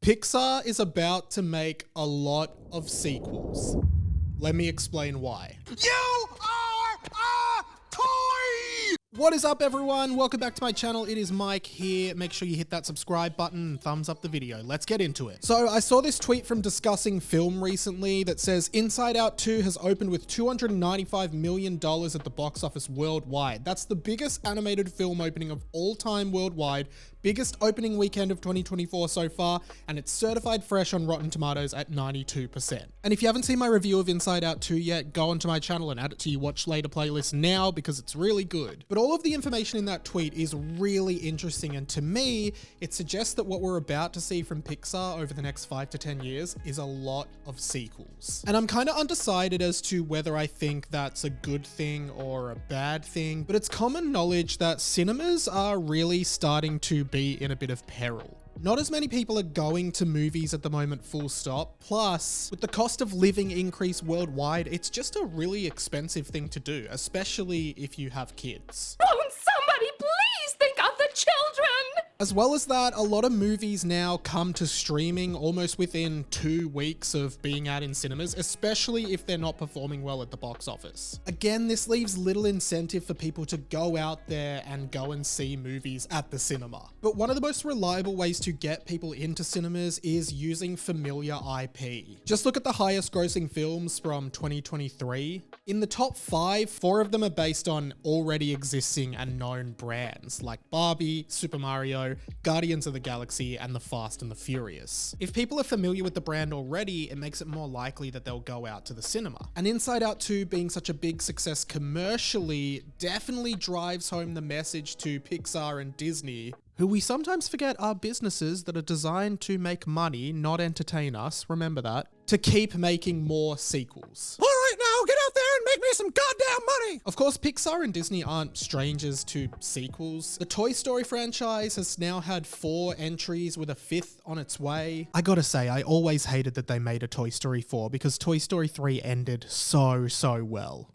Pixar is about to make a lot of sequels. Let me explain why. You are a toy! What is up, everyone? Welcome back to my channel. It is Mike here. Make sure you hit that subscribe button and thumbs up the video. Let's get into it. So I saw this tweet from Discussing Film recently that says Inside Out 2 has opened with $295 million at the box office worldwide. That's the biggest animated film opening of all time worldwide, biggest opening weekend of 2024 so far, and it's certified fresh on Rotten Tomatoes at 92%. And if you haven't seen my review of Inside Out 2 yet, go onto my channel and add it to your watch later playlist now because it's really good. But all of the information in that tweet is really interesting, and to me, it suggests that what we're about to see from Pixar over the next 5 to 10 years is a lot of sequels. And I'm kind of undecided as to whether I think that's a good thing or a bad thing, but it's common knowledge that cinemas are really starting to be in a bit of peril. Not as many people are going to movies at the moment, full stop. Plus, with the cost of living increase worldwide, it's just a really expensive thing to do, especially if you have kids. Won't somebody please think of the children? As well as that, a lot of movies now come to streaming almost within 2 weeks of being out in cinemas, especially if they're not performing well at the box office. Again, this leaves little incentive for people to go out there and go and see movies at the cinema. But one of the most reliable ways to get people into cinemas is using familiar IP. Just look at the highest grossing films from 2023. In the top 5, 4 of them are based on already existing and known brands like Barbie, Super Mario, Guardians of the Galaxy, and The Fast and the Furious. If people are familiar with the brand already, it makes it more likely that they'll go out to the cinema. And Inside Out 2 being such a big success commercially definitely drives home the message to Pixar and Disney, who we sometimes forget are businesses that are designed to make money, not entertain us, remember that, to keep making more sequels. All right, now get out there and make me some goddamn money! Of course, Pixar and Disney aren't strangers to sequels. The Toy Story franchise has now had 4 entries with a 5th on its way. I gotta say, I always hated that they made a Toy Story 4 because Toy Story 3 ended so well.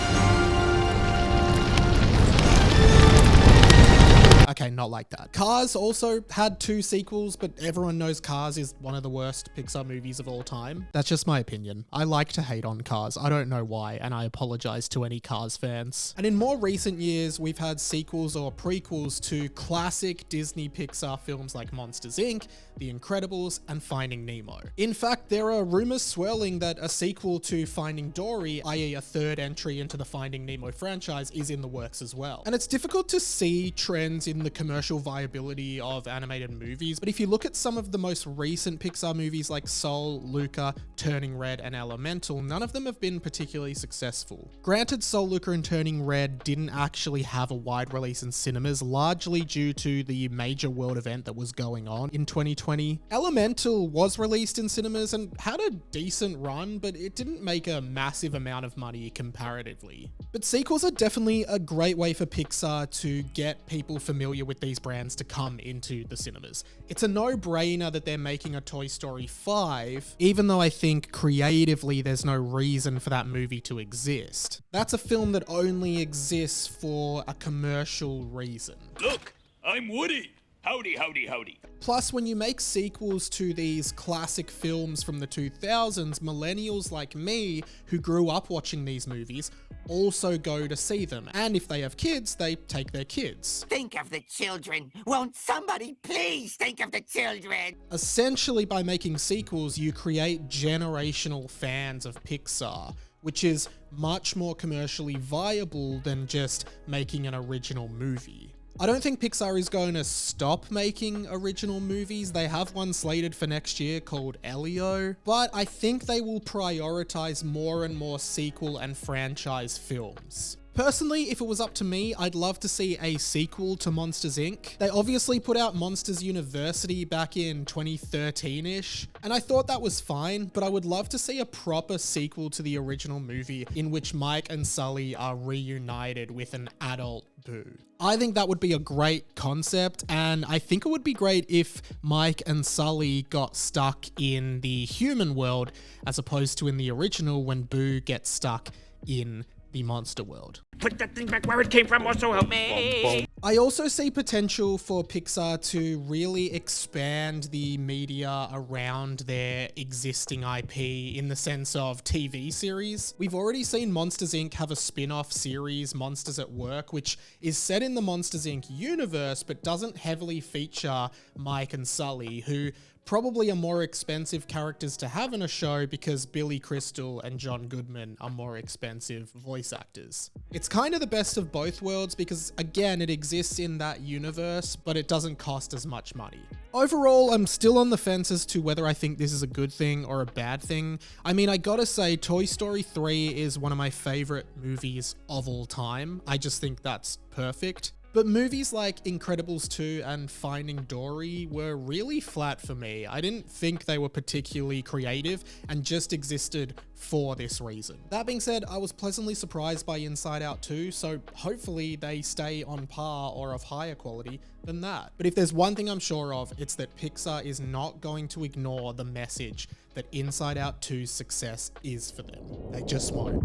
Okay, not like that. Cars also had 2 sequels, but everyone knows Cars is one of the worst Pixar movies of all time. That's just my opinion. I like to hate on Cars. I don't know why, and I apologize to any Cars fans. And in more recent years, we've had sequels or prequels to classic Disney Pixar films like Monsters, Inc., The Incredibles, and Finding Nemo. In fact, there are rumors swirling that a sequel to Finding Dory, i.e. a 3rd entry into the Finding Nemo franchise, is in the works as well. And it's difficult to see trends in the commercial viability of animated movies, but if you look at some of the most recent Pixar movies like Soul, Luca, Turning Red, and Elemental, none of them have been particularly successful. Granted, Soul, Luca, and Turning Red didn't actually have a wide release in cinemas, largely due to the major world event that was going on in 2020. Elemental was released in cinemas and had a decent run, but it didn't make a massive amount of money comparatively. But sequels are definitely a great way for Pixar to get people familiar with these brands to come into the cinemas. It's a no-brainer that they're making a Toy Story 5, even though I think creatively there's no reason for that movie to exist. That's a film that only exists for a commercial reason. Look, I'm Woody. Howdy, howdy, howdy. Plus, when you make sequels to these classic films from the 2000s, millennials like me, who grew up watching these movies, also go to see them. And if they have kids, they take their kids. Think of the children. Won't somebody please think of the children? Essentially, by making sequels, you create generational fans of Pixar, which is much more commercially viable than just making an original movie. I don't think Pixar is going to stop making original movies. They have one slated for next year called Elio, but I think they will prioritize more and more sequel and franchise films. Personally, if it was up to me, I'd love to see a sequel to Monsters, Inc. They obviously put out Monsters University back in 2013-ish, and I thought that was fine, but I would love to see a proper sequel to the original movie in which Mike and Sully are reunited with an adult Boo. I think that would be a great concept, and I think it would be great if Mike and Sully got stuck in the human world as opposed to in the original when Boo gets stuck in the monster world. Put that thing back where it came from, also help me. I also see potential for Pixar to really expand the media around their existing IP in the sense of TV series. We've already seen Monsters Inc. have a spin-off series, Monsters at Work, which is set in the Monsters Inc. universe, but doesn't heavily feature Mike and Sully, who probably are more expensive characters to have in a show because Billy Crystal and John Goodman are more expensive voice actors. It's kind of the best of both worlds because, again, it exists in that universe, but it doesn't cost as much money. Overall, I'm still on the fence as to whether I think this is a good thing or a bad thing. I mean, I gotta say, Toy Story 3 is one of my favorite movies of all time. I just think that's perfect. But movies like Incredibles 2 and Finding Dory were really flat for me. I didn't think they were particularly creative and just existed for this reason. That being said, I was pleasantly surprised by Inside Out 2, so hopefully they stay on par or of higher quality than that. But if there's one thing I'm sure of, it's that Pixar is not going to ignore the message that Inside Out 2's success is for them. They just won't.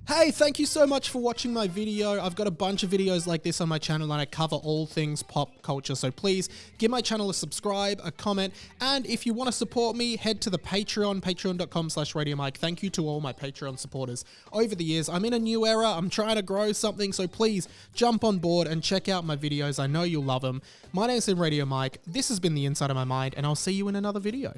Hey, thank you so much for watching my video. I've got a bunch of videos like this on my channel and I cover all things pop culture. So please give my channel a subscribe, a comment, and if you want to support me, head to the Patreon, patreon.com/RadioMike. Thank you to all my Patreon supporters over the years. I'm in a new era. I'm trying to grow something. So please jump on board and check out my videos. I know you'll love them. My name's Radio Mike. This has been The Inside of My Mind, and I'll see you in another video.